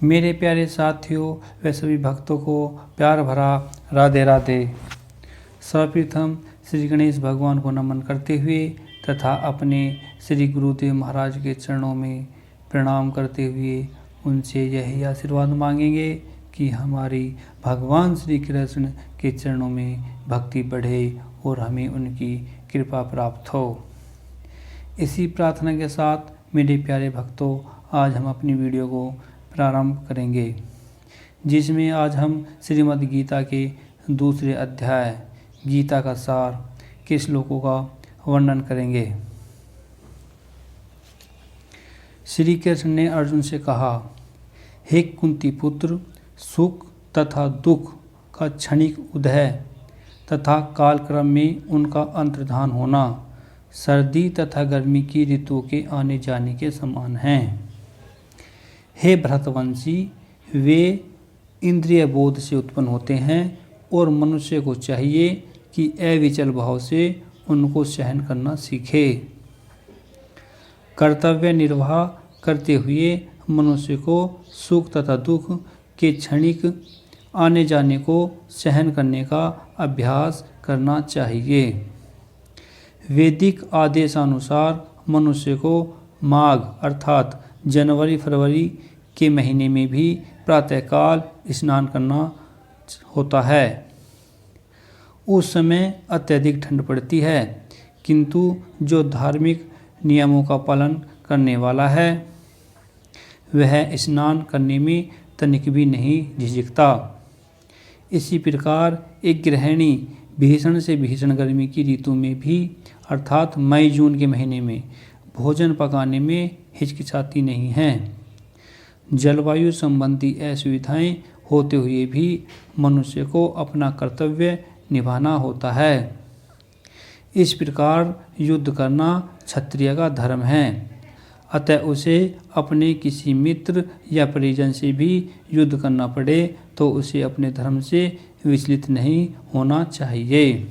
मेरे प्यारे साथियों व सभी भक्तों को प्यार भरा राधे राधे। सर्वप्रथम श्री गणेश भगवान को नमन करते हुए तथा अपने श्री गुरुदेव महाराज के चरणों में प्रणाम करते हुए उनसे यही आशीर्वाद मांगेंगे कि हमारी भगवान श्री कृष्ण के चरणों में भक्ति बढ़े और हमें उनकी कृपा प्राप्त हो। इसी प्रार्थना के साथ मेरे प्यारे भक्तों, आज हम अपनी वीडियो को प्रारंभ करेंगे, जिसमें आज हम श्रीमद् गीता के दूसरे अध्याय गीता का सार के श्लोकों का वर्णन करेंगे। श्री कृष्ण ने अर्जुन से कहा, हे कुंती पुत्र, सुख तथा दुख का क्षणिक उदय तथा कालक्रम में उनका अंतर्धान होना सर्दी तथा गर्मी की ऋतुओं के आने जाने के समान हैं। हे भरतवंशी, वे इंद्रिय बोध से उत्पन्न होते हैं और मनुष्य को चाहिए कि अविचल भाव से उनको सहन करना सीखे। कर्तव्य निर्वाह करते हुए मनुष्य को सुख तथा दुख के क्षणिक आने जाने को सहन करने का अभ्यास करना चाहिए। वैदिक आदेशानुसार मनुष्य को माघ अर्थात जनवरी फरवरी के महीने में भी प्रातःकाल स्नान करना होता है। उस समय अत्यधिक ठंड पड़ती है, किंतु जो धार्मिक नियमों का पालन करने वाला है वह स्नान करने में तनिक भी नहीं झिझकता। इसी प्रकार एक गृहिणी भीषण से भीषण गर्मी की ऋतु में भी अर्थात मई जून के महीने में भोजन पकाने में हिचकिचाती नहीं है। जलवायु संबंधी असुविधाएं होते हुए भी मनुष्य को अपना कर्तव्य निभाना होता है। इस प्रकार युद्ध करना क्षत्रिय का धर्म है, अतः उसे अपने किसी मित्र या परिजन से भी युद्ध करना पड़े तो उसे अपने धर्म से विचलित नहीं होना चाहिए।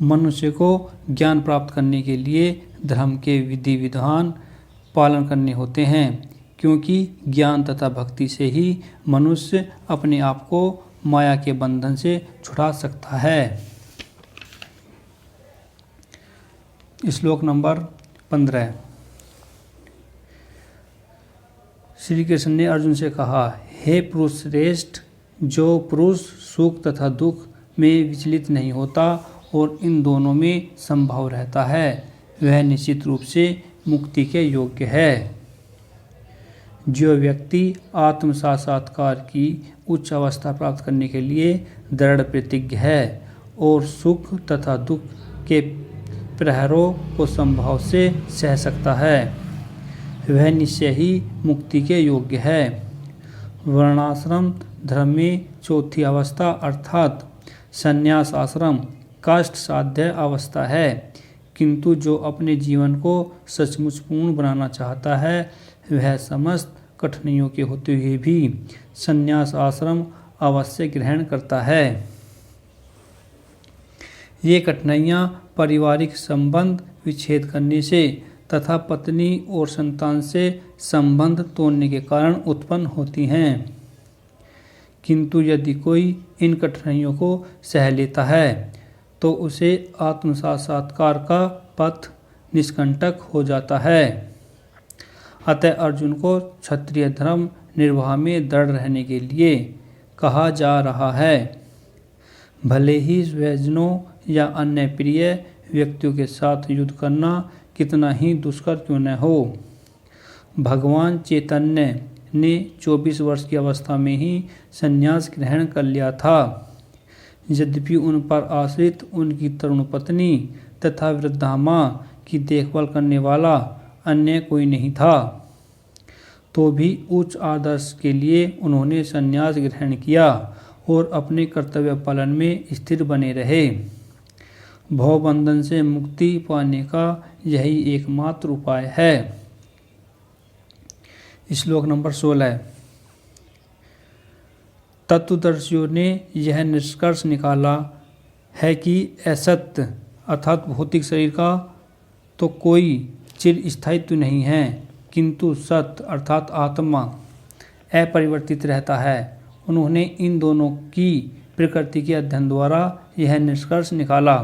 मनुष्य को ज्ञान प्राप्त करने के लिए धर्म के विधि विधान पालन करने होते हैं, क्योंकि ज्ञान तथा भक्ति से ही मनुष्य अपने आप को माया के बंधन से छुड़ा सकता है। श्लोक नंबर 15। श्री कृष्ण ने अर्जुन से कहा, हे पुरुष श्रेष्ठ, जो पुरुष सुख तथा दुख में विचलित नहीं होता और इन दोनों में संभाव रहता है वह निश्चित रूप से मुक्ति के योग्य है। जो व्यक्ति आत्म साक्षात्कार की उच्च अवस्था प्राप्त करने के लिए दृढ़ प्रतिज्ञ है और सुख तथा दुख के प्रहरों को संभाव से सह सकता है वह निश्चय ही मुक्ति के योग्य है। वर्णाश्रम धर्म में चौथी अवस्था अर्थात संन्यास आश्रम कष्ट साध्य अवस्था है, किंतु जो अपने जीवन को सचमुच पूर्ण बनाना चाहता है वह समस्त कठिनाइयों के होते हुए भी संन्यास आश्रम अवश्य ग्रहण करता है। ये कठिनाइयाँ पारिवारिक संबंध विच्छेद करने से तथा पत्नी और संतान से संबंध तोड़ने के कारण उत्पन्न होती हैं, किंतु यदि कोई इन कठिनाइयों को सह लेता है तो उसे आत्म साक्षात्कार का पथ निष्कंटक हो जाता है। अतः अर्जुन को क्षत्रिय धर्म निर्वाह में दृढ़ रहने के लिए कहा जा रहा है। भले ही स्वजनों या अन्य प्रिय व्यक्तियों के साथ युद्ध करना कितना ही दुष्कर क्यों न हो। भगवान चैतन्य ने 24 वर्ष की अवस्था में ही संन्यास ग्रहण कर लिया था, यद्यपि उन पर आश्रित उनकी तरुण पत्नी तथा वृद्धा माँ की देखभाल करने वाला अन्य कोई नहीं था, तो भी उच्च आदर्श के लिए उन्होंने संन्यास ग्रहण किया और अपने कर्तव्य पालन में स्थिर बने रहे। भवबंधन से मुक्ति पाने का यही एकमात्र उपाय है। श्लोक नंबर 16। तत्वदर्शियों ने यह निष्कर्ष निकाला है कि असत्य अर्थात भौतिक शरीर का तो कोई चिर स्थायित्व नहीं है किंतु सत अर्थात आत्मा अपरिवर्तित रहता है। उन्होंने इन दोनों की प्रकृति के अध्ययन द्वारा यह निष्कर्ष निकाला।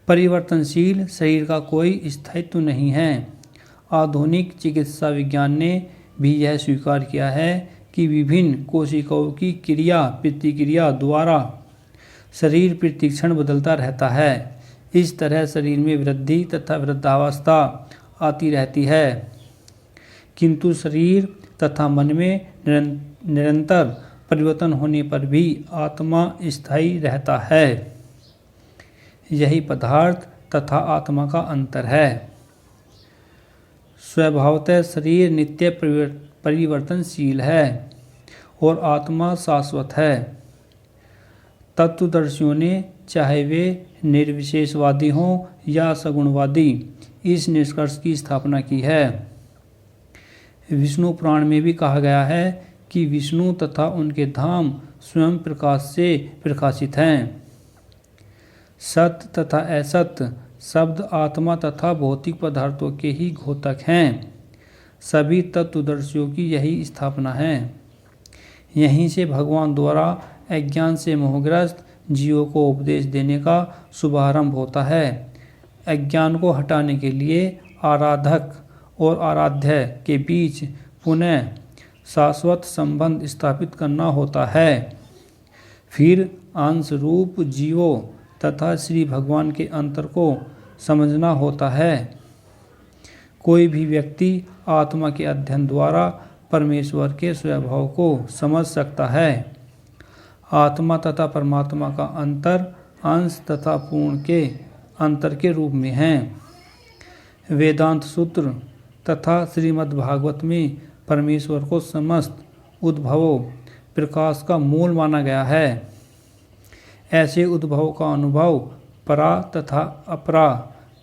परिवर्तनशील शरीर का कोई स्थायित्व नहीं है। आधुनिक चिकित्सा विज्ञान ने भी यह स्वीकार किया है कि विभिन्न कोशिकाओं की क्रिया प्रतिक्रिया द्वारा शरीर प्रतिक्षण बदलता रहता है। इस तरह शरीर में वृद्धि तथा वृद्धावस्था आती रहती है, किंतु शरीर तथा मन में निरंतर परिवर्तन होने पर भी आत्मा स्थायी रहता है। यही पदार्थ तथा आत्मा का अंतर है। स्वभावतः शरीर नित्य परिवर्तनशील है और आत्मा शाश्वत है। तत्वदर्शियों ने, चाहे वे निर्विशेषवादी हों या सगुणवादी, इस निष्कर्ष की स्थापना की है। विष्णु पुराण में भी कहा गया है कि विष्णु तथा उनके धाम स्वयं प्रकाश से प्रकाशित हैं। सत्य तथा असत्य शब्द आत्मा तथा भौतिक पदार्थों के ही घोतक हैं। सभी तत्वदर्शियों की यही स्थापना है। यहीं से भगवान द्वारा अज्ञान से मोहग्रस्त जीवों को उपदेश देने का शुभारंभ होता है। अज्ञान को हटाने के लिए आराधक और आराध्य के बीच पुनः शाश्वत संबंध स्थापित करना होता है। फिर अंश रूप जीवों तथा श्री भगवान के अंतर को समझना होता है। कोई भी व्यक्ति आत्मा के अध्ययन द्वारा परमेश्वर के स्वभाव को समझ सकता है। आत्मा तथा परमात्मा का अंतर अंश तथा पूर्ण के अंतर के रूप में है। वेदांत सूत्र तथा श्रीमद् भागवत में परमेश्वर को समस्त उद्भवों प्रकाश का मूल माना गया है। ऐसे उद्भव का अनुभव परा तथा अपरा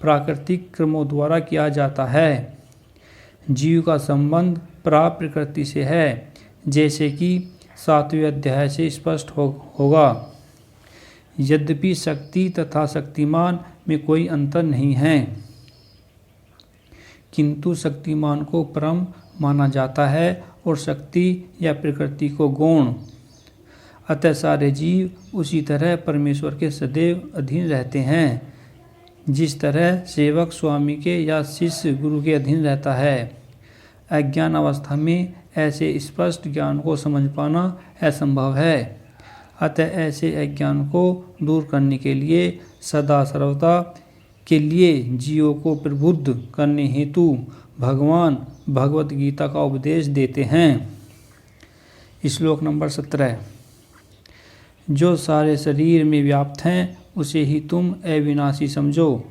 प्राकृतिक क्रमों द्वारा किया जाता है। जीव का संबंध परा प्रकृति से है, जैसे कि 7वें अध्याय से स्पष्ट होगा। यद्यपि शक्ति तथा शक्तिमान में कोई अंतर नहीं है, किंतु शक्तिमान को परम माना जाता है और शक्ति या प्रकृति को गौण। अतः सारे जीव उसी तरह परमेश्वर के सदैव अधीन रहते हैं, जिस तरह सेवक स्वामी के या शिष्य गुरु के अधीन रहता है। अज्ञान अवस्था में ऐसे स्पष्ट ज्ञान को समझ पाना असंभव है। अतः ऐसे अज्ञान को दूर करने के लिए सदा सर्वदा के लिए जीवों को प्रबुद्ध करने हेतु भगवान भगवत गीता का उपदेश देते हैं। श्लोक नंबर 17। जो सारे शरीर में व्याप्त हैं उसे ही तुम अविनाशी समझो।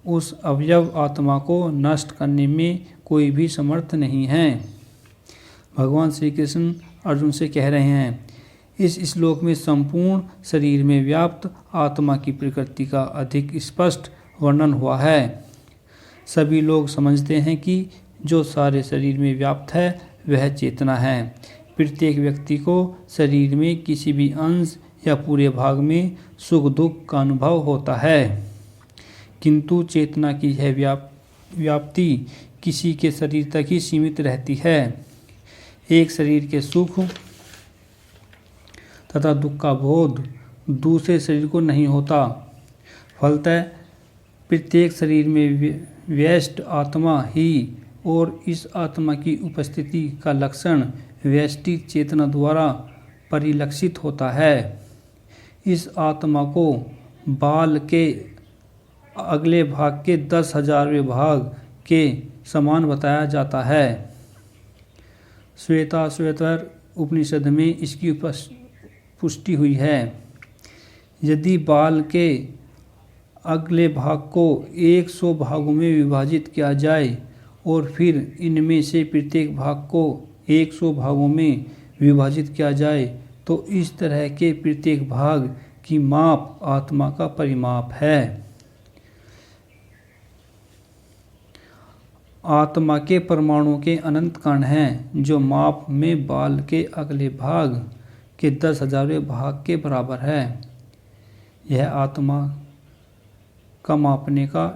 उस अवयव आत्मा को नष्ट करने में कोई भी समर्थ नहीं है। भगवान श्री कृष्ण अर्जुन से कह रहे हैं। इस श्लोक में संपूर्ण शरीर में व्याप्त आत्मा की प्रकृति का अधिक स्पष्ट वर्णन हुआ है। सभी लोग समझते हैं कि जो सारे शरीर में व्याप्त है वह चेतना है। प्रत्येक व्यक्ति को शरीर में किसी भी अंश या पूरे भाग में सुख दुख का अनुभव होता है, किंतु चेतना की यह व्याप्ति किसी के शरीर तक ही सीमित रहती है। एक शरीर के सुख तथा दुख का बोध दूसरे शरीर को नहीं होता। फलतः प्रत्येक शरीर में व्यष्ट आत्मा ही और इस आत्मा की उपस्थिति का लक्षण व्यष्टि चेतना द्वारा परिलक्षित होता है। इस आत्मा को बाल के अगले भाग के 10,000वें भाग के समान बताया जाता है। श्वेताश्वतर उपनिषद में इसकी पुष्टि हुई है। यदि बाल के अगले भाग को 100 भागों में विभाजित किया जाए और फिर इनमें से प्रत्येक भाग को 100 भागों में विभाजित किया जाए तो इस तरह के प्रत्येक भाग की माप आत्मा का परिमाप है। आत्मा के परमाणु के अनंत कण हैं जो माप में बाल के अगले भाग के 10,000वें भाग के बराबर है। यह आत्मा का मापने का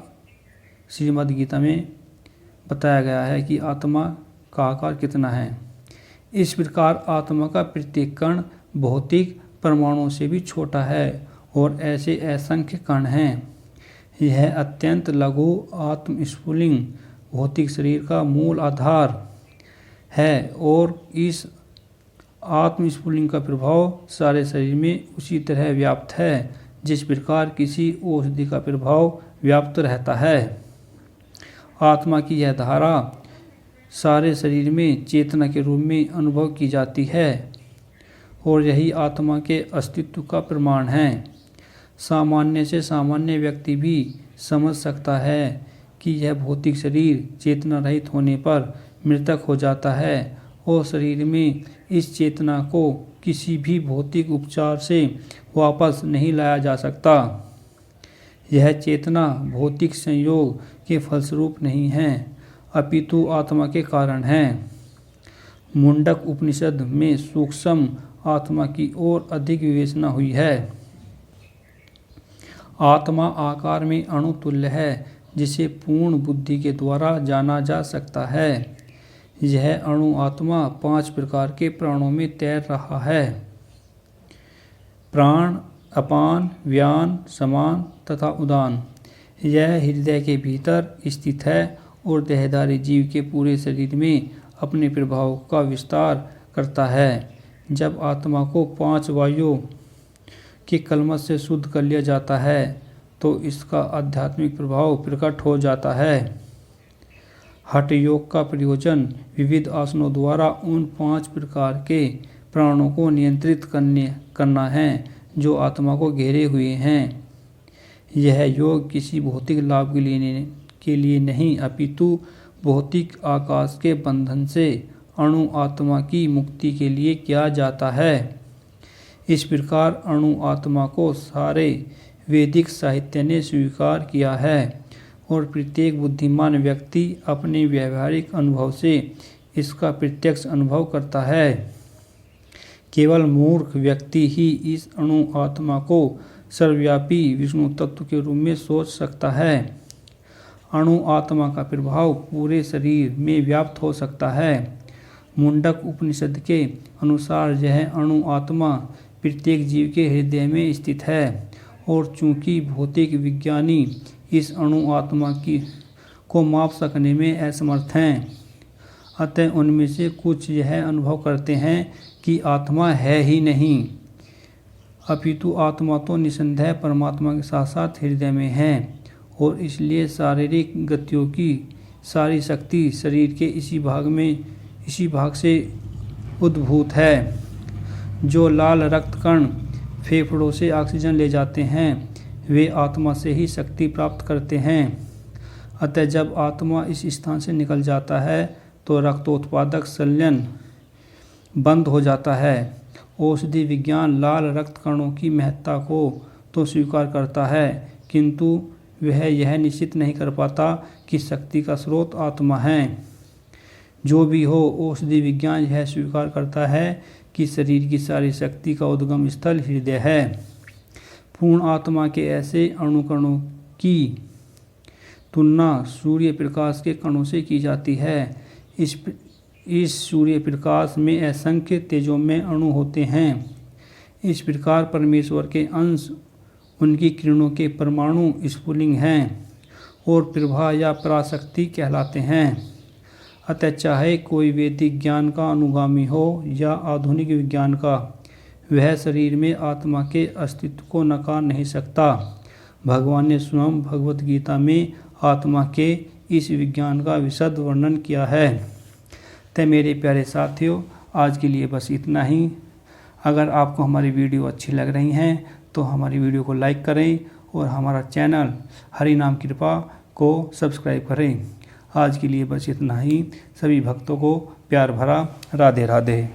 श्रीमद् गीता में बताया गया है कि आत्मा का आकार कितना है। इस प्रकार आत्मा का प्रत्येक कण भौतिक परमाणुओं से भी छोटा है और ऐसे असंख्य कण हैं। यह अत्यंत लघु आत्मस्फुलिंग भौतिक शरीर का मूल आधार है और इस आत्मस्फुलिंग का प्रभाव सारे शरीर में उसी तरह व्याप्त है जिस प्रकार किसी औषधि का प्रभाव व्याप्त रहता है। आत्मा की यह धारा सारे शरीर में चेतना के रूप में अनुभव की जाती है और यही आत्मा के अस्तित्व का प्रमाण है। सामान्य से सामान्य व्यक्ति भी समझ सकता है कि यह भौतिक शरीर चेतना रहित होने पर मृतक हो जाता है और शरीर में इस चेतना को किसी भी भौतिक उपचार से वापस नहीं लाया जा सकता। यह चेतना भौतिक संयोग के फलस्वरूप नहीं है अपितु आत्मा के कारण है। मुंडक उपनिषद में सूक्ष्म आत्मा की ओर अधिक विवेचना हुई है। आत्मा आकार में अणु तुल्य है जिसे पूर्ण बुद्धि के द्वारा जाना जा सकता है। यह अणु आत्मा 5 प्रकार के प्राणों में तैर रहा है। प्राण, अपान, व्यान, समान तथा उदान। यह हृदय के भीतर स्थित है और देहधारी जीव के पूरे शरीर में अपने प्रभाव का विस्तार करता है। जब आत्मा को 5 वायुओं के कलमश से शुद्ध कर लिया जाता है तो इसका आध्यात्मिक प्रभाव प्रकट हो जाता है। हठ योग का प्रयोजन विविध आसनों द्वारा उन 5 प्रकार के प्राणों को नियंत्रित करना है जो आत्मा को घेरे हुए हैं। यह योग किसी भौतिक लाभ के लिए नहीं अपितु भौतिक आकाश के बंधन से अणु आत्मा की मुक्ति के लिए किया जाता है। इस प्रकार अणु आत्मा को सारे वैदिक साहित्य ने स्वीकार किया है और प्रत्येक बुद्धिमान व्यक्ति अपने व्यवहारिक अनुभव से इसका प्रत्यक्ष अनुभव करता है। केवल मूर्ख व्यक्ति ही इस अणु आत्मा को सर्वव्यापी विष्णु तत्व के रूप में सोच सकता है। अणु आत्मा का प्रभाव पूरे शरीर में व्याप्त हो सकता है। मुंडक उपनिषद के अनुसार यह अणु आत्मा प्रत्येक जीव के हृदय में स्थित है और चूंकि भौतिक विज्ञानी इस अणु आत्मा को माप सकने में असमर्थ हैं अतः उनमें से कुछ यह अनुभव करते हैं कि आत्मा है ही नहीं अपितु आत्मा तो निसंदेह परमात्मा के साथ साथ हृदय में है और इसलिए शारीरिक गतियों की सारी शक्ति शरीर के इसी भाग से उद्भूत है। जो लाल रक्त कण फेफड़ों से ऑक्सीजन ले जाते हैं वे आत्मा से ही शक्ति प्राप्त करते हैं। अतः जब आत्मा इस स्थान से निकल जाता है तो रक्तोत्पादक संलयन बंद हो जाता है। औषधि विज्ञान लाल रक्त कणों की महत्ता को तो स्वीकार करता है किंतु वह यह निश्चित नहीं कर पाता कि शक्ति का स्रोत आत्मा है। जो भी हो औषधि विज्ञान यह स्वीकार करता है कि शरीर की सारी शक्ति का उद्गम स्थल हृदय है। पूर्ण आत्मा के ऐसे अणुकणों की तुलना सूर्य प्रकाश के कणों से की जाती है। इस सूर्य प्रकाश में असंख्य तेजोमय अणु होते हैं। इस प्रकार परमेश्वर के अंश उनकी किरणों के परमाणु स्फुलिंग हैं और प्रभा या पराशक्ति कहलाते हैं। अतः चाहे कोई वैदिक ज्ञान का अनुगामी हो या आधुनिक विज्ञान का, वह शरीर में आत्मा के अस्तित्व को नकार नहीं सकता। भगवान ने स्वयं भगवत गीता में आत्मा के इस विज्ञान का विशद वर्णन किया है। तो मेरे प्यारे साथियों, आज के लिए बस इतना ही। अगर आपको हमारी वीडियो अच्छी लग रही हैं तो हमारी वीडियो को लाइक करें और हमारा चैनल हरि नाम कृपा को सब्सक्राइब करें। आज के लिए बस इतना ही। सभी भक्तों को प्यार भरा राधे राधे।